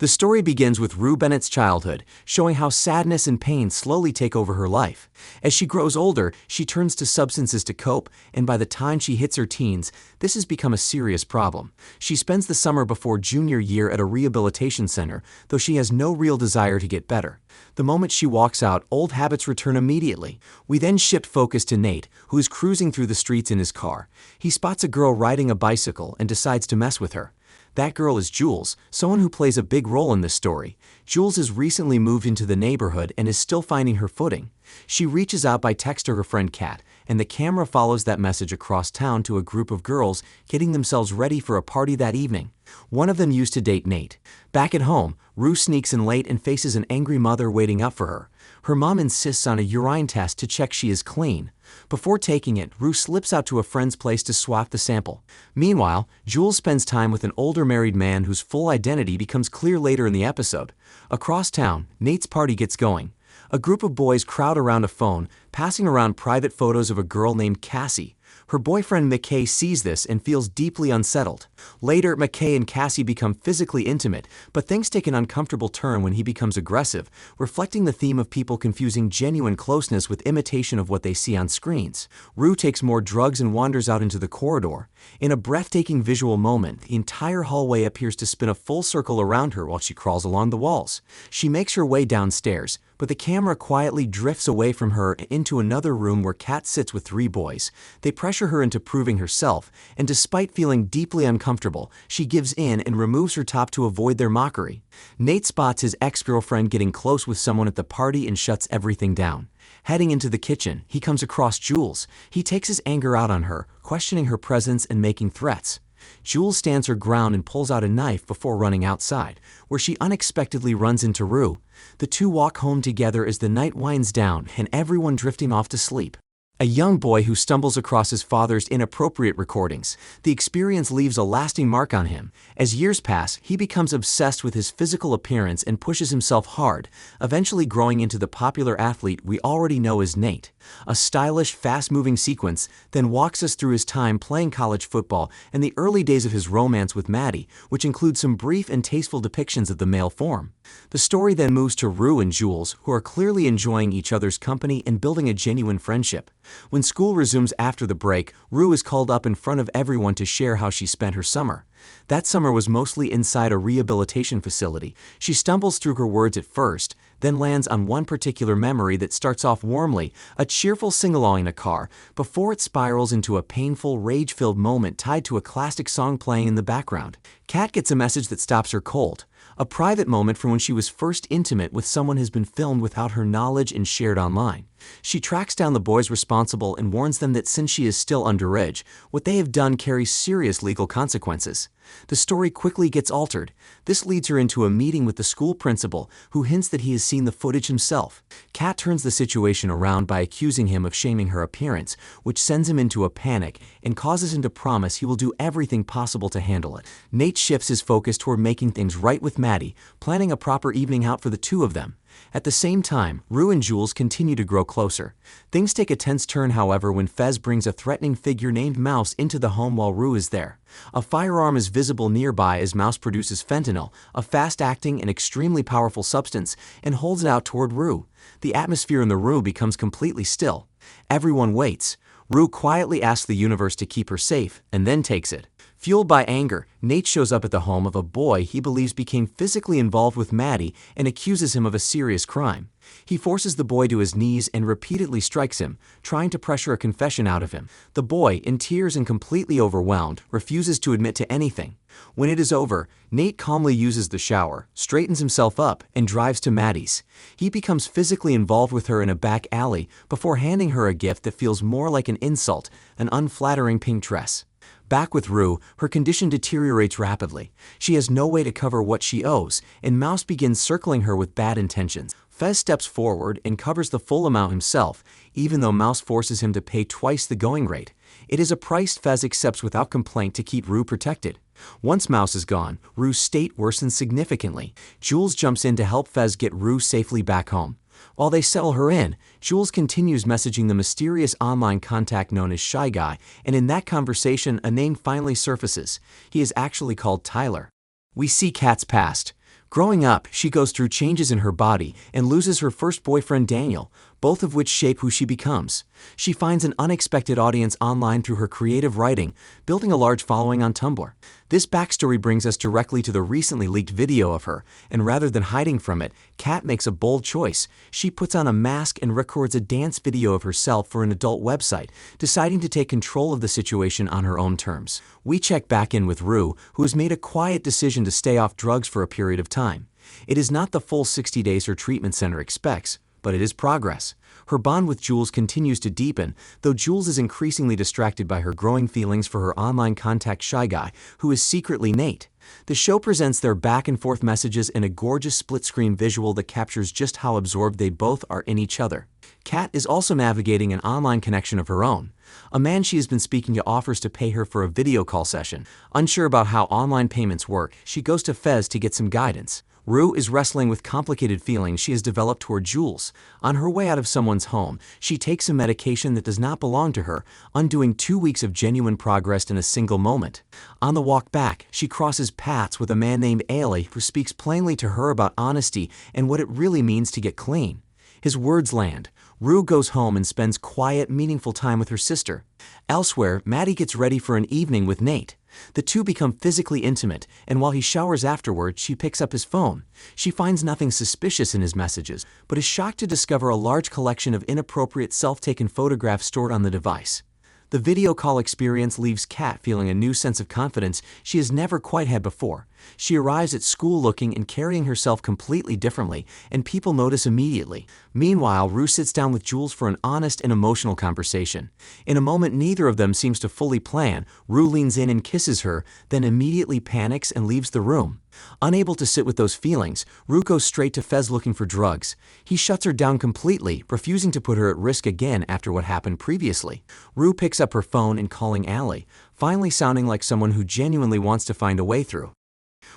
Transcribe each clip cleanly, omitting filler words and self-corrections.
The story begins with Rue Bennett's childhood, showing how sadness and pain slowly take over her life. As she grows older, she turns to substances to cope, and by the time she hits her teens, this has become a serious problem. She spends the summer before junior year at a rehabilitation center, though she has no real desire to get better. The moment she walks out, old habits return immediately. We then shift focus to Nate, who is cruising through the streets in his car. He spots a girl riding a bicycle and decides to mess with her. That girl is Jules, someone who plays a big role in this story. Jules has recently moved into the neighborhood and is still finding her footing. She reaches out by text to her friend Kat, and the camera follows that message across town to a group of girls getting themselves ready for a party that evening. One of them used to date Nate. Back at home, Rue sneaks in late and faces an angry mother waiting up for her. Her mom insists on a urine test to check she is clean. Before taking it, Rue slips out to a friend's place to swap the sample. Meanwhile, Jules spends time with an older married man whose full identity becomes clear later in the episode. Across town, Nate's party gets going. A group of boys crowd around a phone, passing around private photos of a girl named Cassie. Her boyfriend McKay sees this and feels deeply unsettled. Later, McKay and Cassie become physically intimate, but things take an uncomfortable turn when he becomes aggressive, reflecting the theme of people confusing genuine closeness with imitation of what they see on screens. Rue takes more drugs and wanders out into the corridor. In a breathtaking visual moment, the entire hallway appears to spin a full circle around her while she crawls along the walls. She makes her way downstairs, but the camera quietly drifts away from her into another room where Kat sits with three boys. They pressure her into proving herself, and despite feeling deeply uncomfortable, she gives in and removes her top to avoid their mockery. Nate spots his ex-girlfriend getting close with someone at the party and shuts everything down. Heading into the kitchen, he comes across Jules. He takes his anger out on her, questioning her presence and making threats. Jules stands her ground and pulls out a knife before running outside, where she unexpectedly runs into Rue. The two walk home together as the night winds down and everyone drifting off to sleep. A young boy who stumbles across his father's inappropriate recordings. The experience leaves a lasting mark on him. As years pass, he becomes obsessed with his physical appearance and pushes himself hard, eventually growing into the popular athlete we already know as Nate. A stylish, fast-moving sequence then walks us through his time playing college football and the early days of his romance with Maddie, which includes some brief and tasteful depictions of the male form. The story then moves to Rue and Jules, who are clearly enjoying each other's company and building a genuine friendship. When school resumes after the break, Rue is called up in front of everyone to share how she spent her summer. That summer was mostly inside a rehabilitation facility. She stumbles through her words at first, then lands on one particular memory that starts off warmly, a cheerful sing-along in a car, before it spirals into a painful, rage-filled moment tied to a classic song playing in the background. Kat gets a message that stops her cold. A private moment from when she was first intimate with someone has been filmed without her knowledge and shared online. She tracks down the boys responsible and warns them that since she is still underage, what they have done carries serious legal consequences. The story quickly gets altered. This leads her into a meeting with the school principal, who hints that he has seen the footage himself. Kat turns the situation around by accusing him of shaming her appearance, which sends him into a panic and causes him to promise he will do everything possible to handle it. Nate shifts his focus toward making things right with Maddie, planning a proper evening out for the two of them. At the same time, Rue and Jules continue to grow closer. Things take a tense turn, however, when Fez brings a threatening figure named Mouse into the home while Rue is there. A firearm is visible nearby as Mouse produces fentanyl, a fast-acting and extremely powerful substance, and holds it out toward Rue. The atmosphere in the room becomes completely still. Everyone waits. Rue quietly asks the universe to keep her safe, and then takes it. Fueled by anger, Nate shows up at the home of a boy he believes became physically involved with Maddie and accuses him of a serious crime. He forces the boy to his knees and repeatedly strikes him, trying to pressure a confession out of him. The boy, in tears and completely overwhelmed, refuses to admit to anything. When it is over, Nate calmly uses the shower, straightens himself up, and drives to Maddie's. He becomes physically involved with her in a back alley before handing her a gift that feels more like an insult, an unflattering pink dress. Back with Rue, her condition deteriorates rapidly. She has no way to cover what she owes, and Mouse begins circling her with bad intentions. Fez steps forward and covers the full amount himself, even though Mouse forces him to pay twice the going rate. It is a price Fez accepts without complaint to keep Rue protected. Once Mouse is gone, Rue's state worsens significantly. Jules jumps in to help Fez get Rue safely back home. While they settle her in, Jules continues messaging the mysterious online contact known as Shy Guy, and in that conversation, a name finally surfaces. He is actually called Tyler. We see Kat's past. Growing up, she goes through changes in her body and loses her first boyfriend Daniel, both of which shape who she becomes. She finds an unexpected audience online through her creative writing, building a large following on Tumblr. This backstory brings us directly to the recently leaked video of her, and rather than hiding from it, Kat makes a bold choice. She puts on a mask and records a dance video of herself for an adult website, deciding to take control of the situation on her own terms. We check back in with Rue, who has made a quiet decision to stay off drugs for a period of time. It is not the full 60 days her treatment center expects, but it is progress. Her bond with Jules continues to deepen, though Jules is increasingly distracted by her growing feelings for her online contact shy guy, who is secretly Nate. The show presents their back-and-forth messages in a gorgeous split-screen visual that captures just how absorbed they both are in each other. Kat is also navigating an online connection of her own. A man she has been speaking to offers to pay her for a video call session. Unsure about how online payments work, she goes to Fez to get some guidance. Rue is wrestling with complicated feelings she has developed toward Jules. On her way out of someone's home, she takes a medication that does not belong to her, undoing 2 weeks of genuine progress in a single moment. On the walk back, she crosses paths with a man named Ailey who speaks plainly to her about honesty and what it really means to get clean. His words land. Rue goes home and spends quiet, meaningful time with her sister. Elsewhere, Maddie gets ready for an evening with Nate. The two become physically intimate, and while he showers afterward, she picks up his phone. She finds nothing suspicious in his messages, but is shocked to discover a large collection of inappropriate self-taken photographs stored on the device. The video call experience leaves Kat feeling a new sense of confidence she has never quite had before. She arrives at school looking and carrying herself completely differently, and people notice immediately. Meanwhile, Rue sits down with Jules for an honest and emotional conversation. In a moment neither of them seems to fully plan, Rue leans in and kisses her, then immediately panics and leaves the room. Unable to sit with those feelings, Rue goes straight to Fez looking for drugs. He shuts her down completely, refusing to put her at risk again after what happened previously. Rue picks up her phone and calling Allie, finally sounding like someone who genuinely wants to find a way through.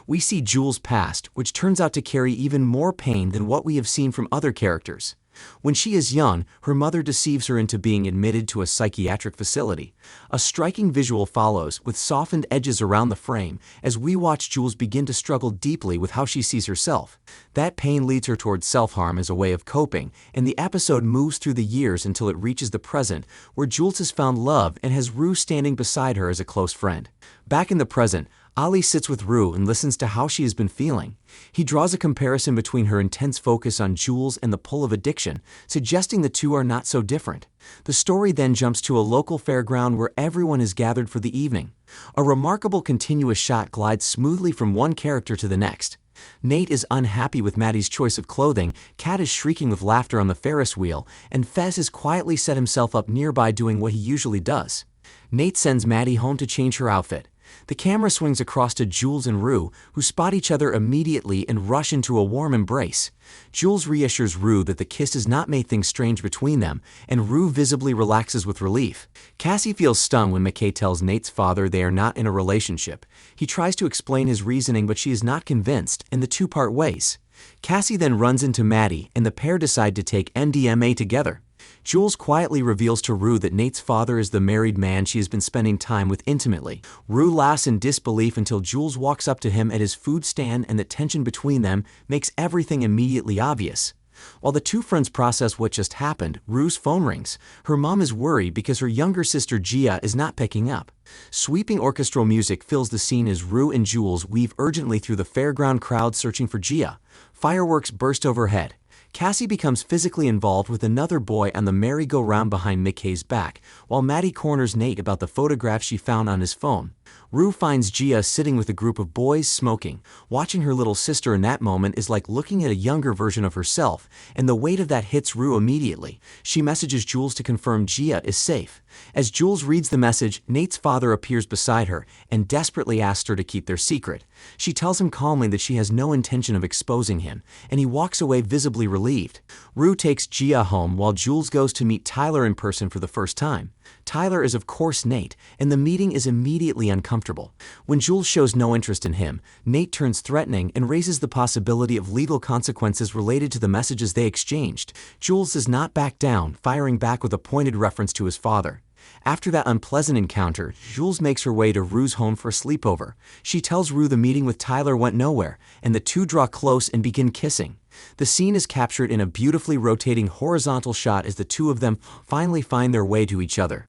We see Jules' past, which turns out to carry even more pain than what we have seen from other characters. When she is young, her mother deceives her into being admitted to a psychiatric facility. A striking visual follows, with softened edges around the frame, as we watch Jules begin to struggle deeply with how she sees herself. That pain leads her towards self-harm as a way of coping, and the episode moves through the years until it reaches the present, where Jules has found love and has Rue standing beside her as a close friend. Back in the present, Ali sits with Rue and listens to how she has been feeling. He draws a comparison between her intense focus on Jules and the pull of addiction, suggesting the two are not so different. The story then jumps to a local fairground where everyone is gathered for the evening. A remarkable continuous shot glides smoothly from one character to the next. Nate is unhappy with Maddie's choice of clothing, Kat is shrieking with laughter on the Ferris wheel, and Fez has quietly set himself up nearby doing what he usually does. Nate sends Maddie home to change her outfit. The camera swings across to Jules and Rue, who spot each other immediately and rush into a warm embrace. Jules reassures Rue that the kiss has not made things strange between them, and Rue visibly relaxes with relief. Cassie feels stung when McKay tells Nate's father they are not in a relationship. He tries to explain his reasoning, but she is not convinced, and the two part ways. Cassie then runs into Maddie, and the pair decide to take MDMA together. Jules quietly reveals to Rue that Nate's father is the married man she has been spending time with intimately. Rue laughs in disbelief until Jules walks up to him at his food stand, and the tension between them makes everything immediately obvious. While the two friends process what just happened, Rue's phone rings. Her mom is worried because her younger sister Gia is not picking up. Sweeping orchestral music fills the scene as Rue and Jules weave urgently through the fairground crowd searching for Gia. Fireworks burst overhead. Cassie becomes physically involved with another boy on the merry-go-round behind McKay's back, while Maddie corners Nate about the photograph she found on his phone. Rue finds Gia sitting with a group of boys smoking. Watching her little sister in that moment is like looking at a younger version of herself, and the weight of that hits Rue immediately. She messages Jules to confirm Gia is safe. As Jules reads the message, Nate's father appears beside her and desperately asks her to keep their secret. She tells him calmly that she has no intention of exposing him, and he walks away visibly relieved. Rue takes Gia home while Jules goes to meet Tyler in person for the first time. Tyler is of course Nate, and the meeting is immediately uncomfortable. When Jules shows no interest in him, Nate turns threatening and raises the possibility of legal consequences related to the messages they exchanged. Jules does not back down, firing back with a pointed reference to his father. After that unpleasant encounter, Jules makes her way to Rue's home for a sleepover. She tells Rue the meeting with Tyler went nowhere, and the two draw close and begin kissing. The scene is captured in a beautifully rotating horizontal shot as the two of them finally find their way to each other.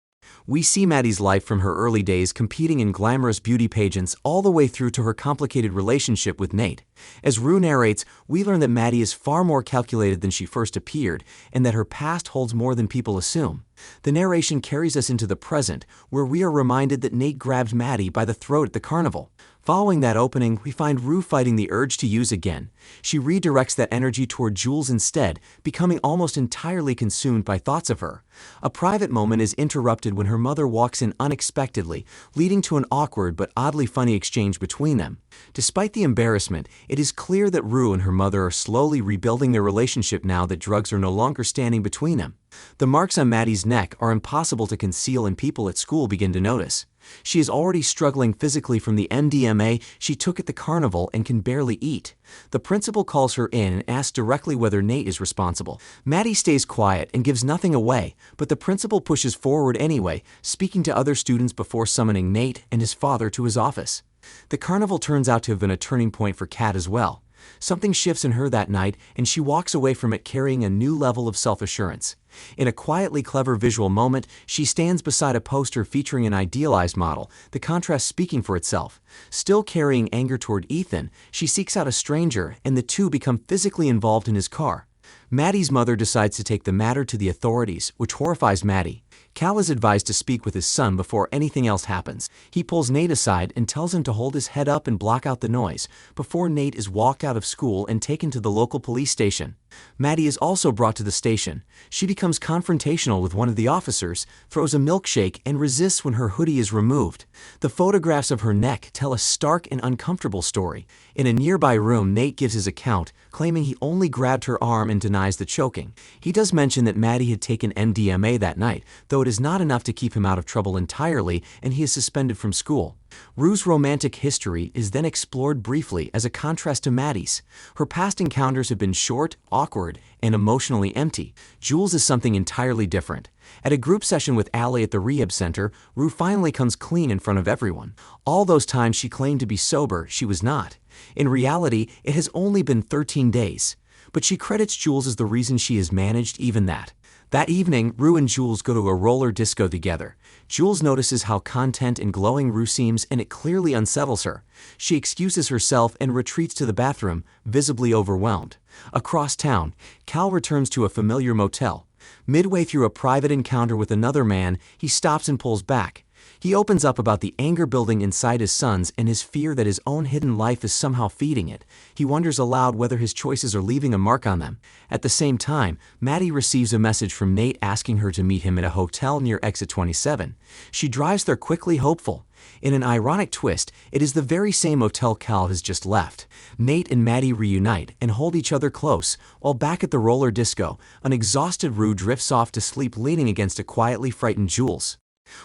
We see Maddie's life from her early days competing in glamorous beauty pageants all the way through to her complicated relationship with Nate. As Rue narrates, we learn that Maddie is far more calculated than she first appeared, and that her past holds more than people assume. The narration carries us into the present, where we are reminded that Nate grabbed Maddie by the throat at the carnival. Following that opening, we find Rue fighting the urge to use again. She redirects that energy toward Jules instead, becoming almost entirely consumed by thoughts of her. A private moment is interrupted when her mother walks in unexpectedly, leading to an awkward but oddly funny exchange between them. Despite the embarrassment, it is clear that Rue and her mother are slowly rebuilding their relationship now that drugs are no longer standing between them. The marks on Maddie's neck are impossible to conceal, and people at school begin to notice. She is already struggling physically from the MDMA she took at the carnival and can barely eat. The principal calls her in and asks directly whether Nate is responsible. Maddie stays quiet and gives nothing away, but the principal pushes forward anyway, speaking to other students before summoning Nate and his father to his office. The carnival turns out to have been a turning point for Kat as well. Something shifts in her that night, and she walks away from it carrying a new level of self-assurance. In a quietly clever visual moment, she stands beside a poster featuring an idealized model, the contrast speaking for itself. Still carrying anger toward Ethan, she seeks out a stranger, and the two become physically involved in his car. Maddie's mother decides to take the matter to the authorities, which horrifies Maddie. Cal is advised to speak with his son before anything else happens. He pulls Nate aside and tells him to hold his head up and block out the noise, before Nate is walked out of school and taken to the local police station. Maddie is also brought to the station. She becomes confrontational with one of the officers, throws a milkshake, and resists when her hoodie is removed. The photographs of her neck tell a stark and uncomfortable story. In a nearby room, Nate gives his account, claiming he only grabbed her arm and denies the choking. He does mention that Maddie had taken MDMA that night, though it is not enough to keep him out of trouble entirely, and he is suspended from school. Rue's romantic history is then explored briefly as a contrast to Maddie's. Her past encounters have been short, awkward, and emotionally empty. Jules is something entirely different. At a group session with Allie at the rehab center, Rue finally comes clean in front of everyone. All those times she claimed to be sober, she was not. In reality, it has only been 13 days. But she credits Jules as the reason she has managed even that. That evening, Rue and Jules go to a roller disco together. Jules notices how content and glowing Rue seems, and it clearly unsettles her. She excuses herself and retreats to the bathroom, visibly overwhelmed. Across town, Cal returns to a familiar motel. Midway through a private encounter with another man, he stops and pulls back. He opens up about the anger building inside his sons and his fear that his own hidden life is somehow feeding it. He wonders aloud whether his choices are leaving a mark on them. At the same time, Maddie receives a message from Nate asking her to meet him at a hotel near exit 27. She drives there quickly, hopeful. In an ironic twist, it is the very same motel Cal has just left. Nate and Maddie reunite and hold each other close, while back at the roller disco, an exhausted Rue drifts off to sleep leaning against a quietly frightened Jules.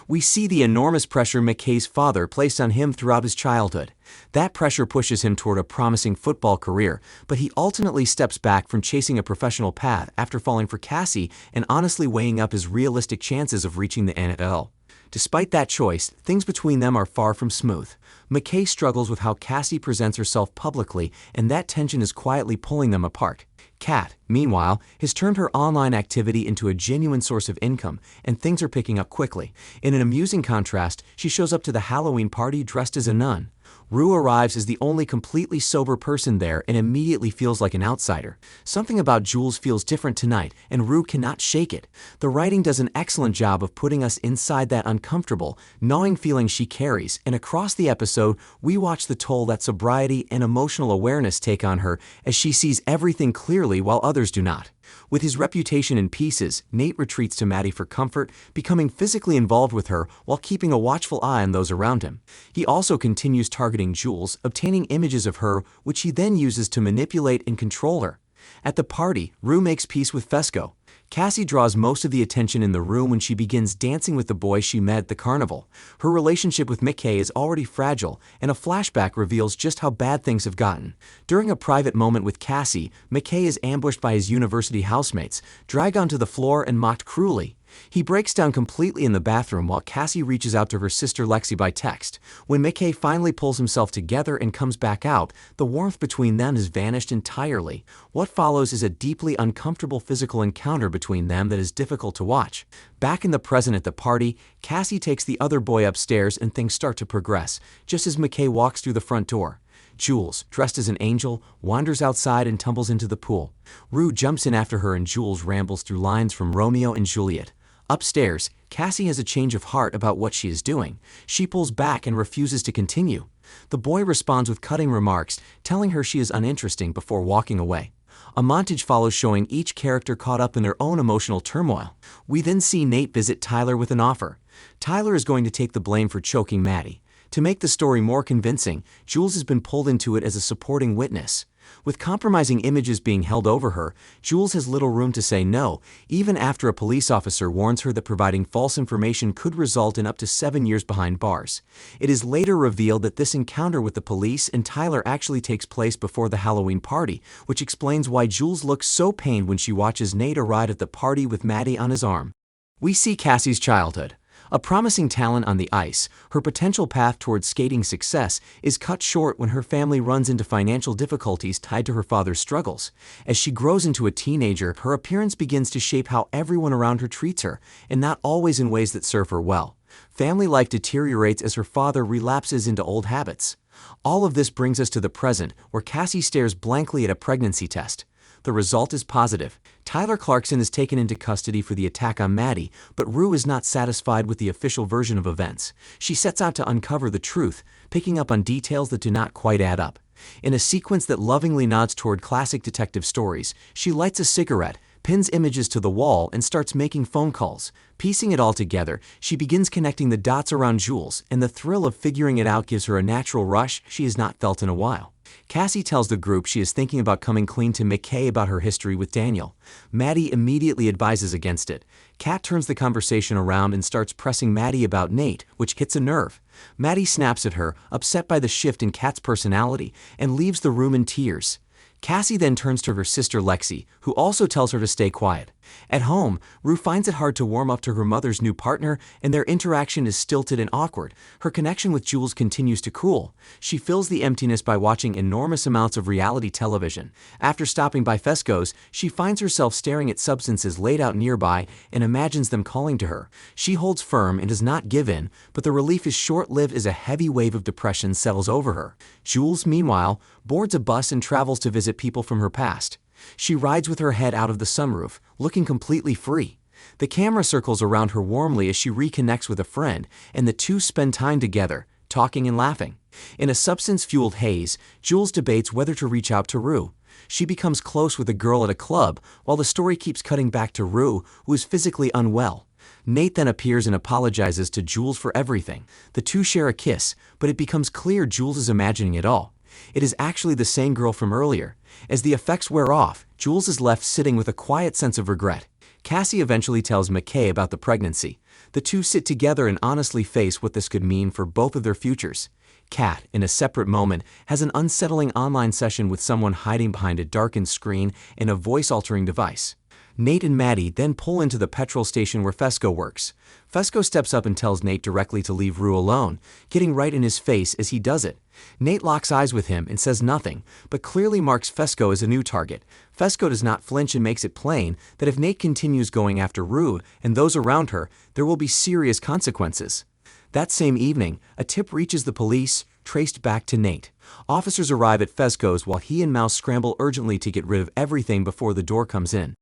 We see the enormous pressure McKay's father placed on him throughout his childhood. That pressure pushes him toward a promising football career, but he ultimately steps back from chasing a professional path after falling for Cassie and honestly weighing up his realistic chances of reaching the NFL. Despite that choice, things between them are far from smooth. McKay struggles with how Cassie presents herself publicly, and that tension is quietly pulling them apart. Kat, meanwhile, has turned her online activity into a genuine source of income, and things are picking up quickly. In an amusing contrast, she shows up to the Halloween party dressed as a nun. Rue arrives as the only completely sober person there and immediately feels like an outsider. Something about Jules feels different tonight, and Rue cannot shake it. The writing does an excellent job of putting us inside that uncomfortable, gnawing feeling she carries, and across the episode, we watch the toll that sobriety and emotional awareness take on her as she sees everything clearly while others do not. With his reputation in pieces, Nate retreats to Maddie for comfort, becoming physically involved with her while keeping a watchful eye on those around him. He also continues targeting Jules, obtaining images of her, which he then uses to manipulate and control her. At the party, Rue makes peace with Fesco. Cassie draws most of the attention in the room when she begins dancing with the boy she met at the carnival. Her relationship with McKay is already fragile, and a flashback reveals just how bad things have gotten. During a private moment with Cassie, McKay is ambushed by his university housemates, dragged onto the floor and mocked cruelly. He breaks down completely in the bathroom while Cassie reaches out to her sister Lexi by text. When McKay finally pulls himself together and comes back out, the warmth between them has vanished entirely. What follows is a deeply uncomfortable physical encounter between them that is difficult to watch. Back in the present at the party, Cassie takes the other boy upstairs and things start to progress, just as McKay walks through the front door. Jules, dressed as an angel, wanders outside and tumbles into the pool. Rue jumps in after her and Jules rambles through lines from Romeo and Juliet. Upstairs, Cassie has a change of heart about what she is doing. She pulls back and refuses to continue. The boy responds with cutting remarks, telling her she is uninteresting before walking away. A montage follows showing each character caught up in their own emotional turmoil. We then see Nate visit Tyler with an offer. Tyler is going to take the blame for choking Maddie. To make the story more convincing, Jules has been pulled into it as a supporting witness. With compromising images being held over her, Jules has little room to say no, even after a police officer warns her that providing false information could result in up to 7 years behind bars. It is later revealed that this encounter with the police and Tyler actually takes place before the Halloween party, which explains why Jules looks so pained when she watches Nate arrive at the party with Maddie on his arm. We see Cassie's childhood. A promising talent on the ice, her potential path towards skating success is cut short when her family runs into financial difficulties tied to her father's struggles. As she grows into a teenager, her appearance begins to shape how everyone around her treats her, and not always in ways that serve her well. Family life deteriorates as her father relapses into old habits. All of this brings us to the present, where Cassie stares blankly at a pregnancy test. The result is positive. Tyler Clarkson is taken into custody for the attack on Maddie, but Rue is not satisfied with the official version of events. She sets out to uncover the truth, picking up on details that do not quite add up. In a sequence that lovingly nods toward classic detective stories, she lights a cigarette, pins images to the wall, and starts making phone calls. Piecing it all together, she begins connecting the dots around Jules, and the thrill of figuring it out gives her a natural rush she has not felt in a while. Cassie tells the group she is thinking about coming clean to McKay about her history with Daniel. Maddie immediately advises against it. Kat turns the conversation around and starts pressing Maddie about Nate, which hits a nerve. Maddie snaps at her, upset by the shift in Kat's personality, and leaves the room in tears. Cassie then turns to her sister Lexi, who also tells her to stay quiet. At home, Rue finds it hard to warm up to her mother's new partner, and their interaction is stilted and awkward. Her connection with Jules continues to cool. She fills the emptiness by watching enormous amounts of reality television. After stopping by Fesco's, she finds herself staring at substances laid out nearby and imagines them calling to her. She holds firm and does not give in, but the relief is short-lived as a heavy wave of depression settles over her. Jules, meanwhile, boards a bus and travels to visit people from her past. She rides with her head out of the sunroof, looking completely free. The camera circles around her warmly as she reconnects with a friend, and the two spend time together, talking and laughing. In a substance-fueled haze, Jules debates whether to reach out to Rue. She becomes close with a girl at a club, while the story keeps cutting back to Rue, who is physically unwell. Nate then appears and apologizes to Jules for everything. The two share a kiss, but it becomes clear Jules is imagining it all. It is actually the same girl from earlier. As the effects wear off, Jules is left sitting with a quiet sense of regret. Cassie eventually tells McKay about the pregnancy. The two sit together and honestly face what this could mean for both of their futures. Kat, in a separate moment, has an unsettling online session with someone hiding behind a darkened screen and a voice-altering device. Nate and Maddie then pull into the petrol station where Fesco works. Fesco steps up and tells Nate directly to leave Rue alone, getting right in his face as he does it. Nate locks eyes with him and says nothing, but clearly marks Fesco as a new target. Fesco does not flinch and makes it plain that if Nate continues going after Rue and those around her, there will be serious consequences. That same evening, a tip reaches the police, traced back to Nate. Officers arrive at Fesco's while he and Mouse scramble urgently to get rid of everything before the door comes in.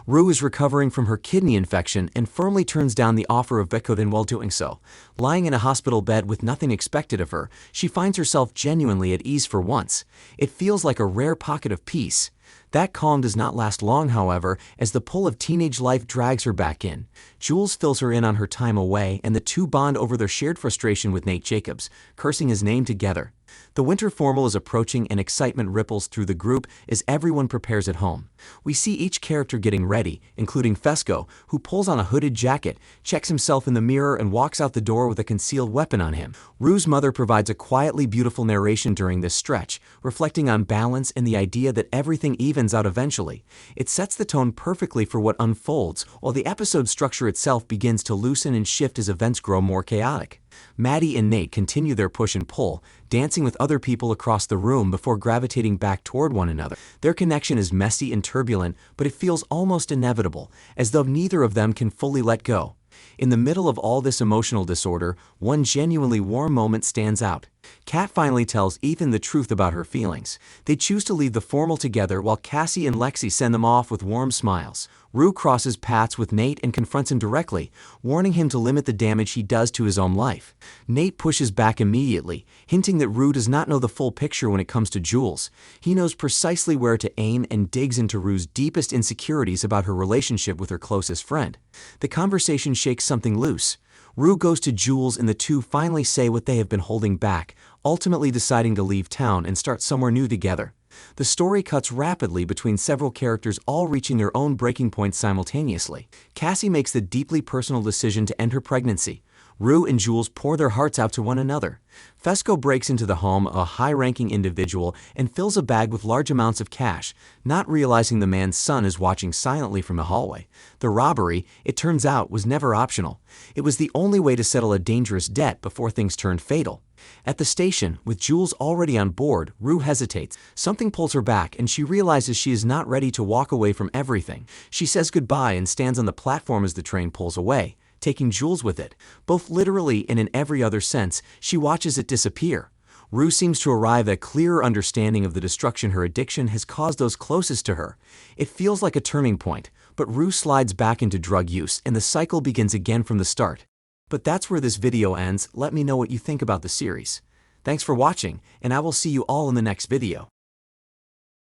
Rue is recovering from her kidney infection and firmly turns down the offer of Vicodin while doing so. Lying in a hospital bed with nothing expected of her, she finds herself genuinely at ease for once. It feels like a rare pocket of peace. That calm does not last long, however, as the pull of teenage life drags her back in. Jules fills her in on her time away, and the two bond over their shared frustration with Nate Jacobs, cursing his name together. The winter formal is approaching and excitement ripples through the group as everyone prepares at home. We see each character getting ready, including Fesco, who pulls on a hooded jacket, checks himself in the mirror, and walks out the door with a concealed weapon on him. Rue's mother provides a quietly beautiful narration during this stretch, reflecting on balance and the idea that everything evens out eventually. It sets the tone perfectly for what unfolds, while the episode structure itself begins to loosen and shift as events grow more chaotic. Maddie and Nate continue their push and pull, dancing with other people across the room before gravitating back toward one another. Their connection is messy and turbulent, but it feels almost inevitable, as though neither of them can fully let go. In the middle of all this emotional disorder, one genuinely warm moment stands out. Kat finally tells Ethan the truth about her feelings. They choose to leave the formal together while Cassie and Lexi send them off with warm smiles. Rue crosses paths with Nate and confronts him directly, warning him to limit the damage he does to his own life. Nate pushes back immediately, hinting that Rue does not know the full picture when it comes to Jules. He knows precisely where to aim and digs into Rue's deepest insecurities about her relationship with her closest friend. The conversation shakes something loose. Rue goes to Jules and the two finally say what they have been holding back, ultimately deciding to leave town and start somewhere new together. The story cuts rapidly between several characters all reaching their own breaking points simultaneously. Cassie makes the deeply personal decision to end her pregnancy. Rue and Jules pour their hearts out to one another. Fesco breaks into the home of a high-ranking individual and fills a bag with large amounts of cash, not realizing the man's son is watching silently from the hallway. The robbery, it turns out, was never optional. It was the only way to settle a dangerous debt before things turned fatal. At the station, with Jules already on board, Rue hesitates. Something pulls her back and she realizes she is not ready to walk away from everything. She says goodbye and stands on the platform as the train pulls away, taking Jules with it. Both literally and in every other sense, she watches it disappear. Rue seems to arrive at a clearer understanding of the destruction her addiction has caused those closest to her. It feels like a turning point, but Rue slides back into drug use and the cycle begins again from the start. But that's where this video ends. Let me know what you think about the series. Thanks for watching, and I will see you all in the next video.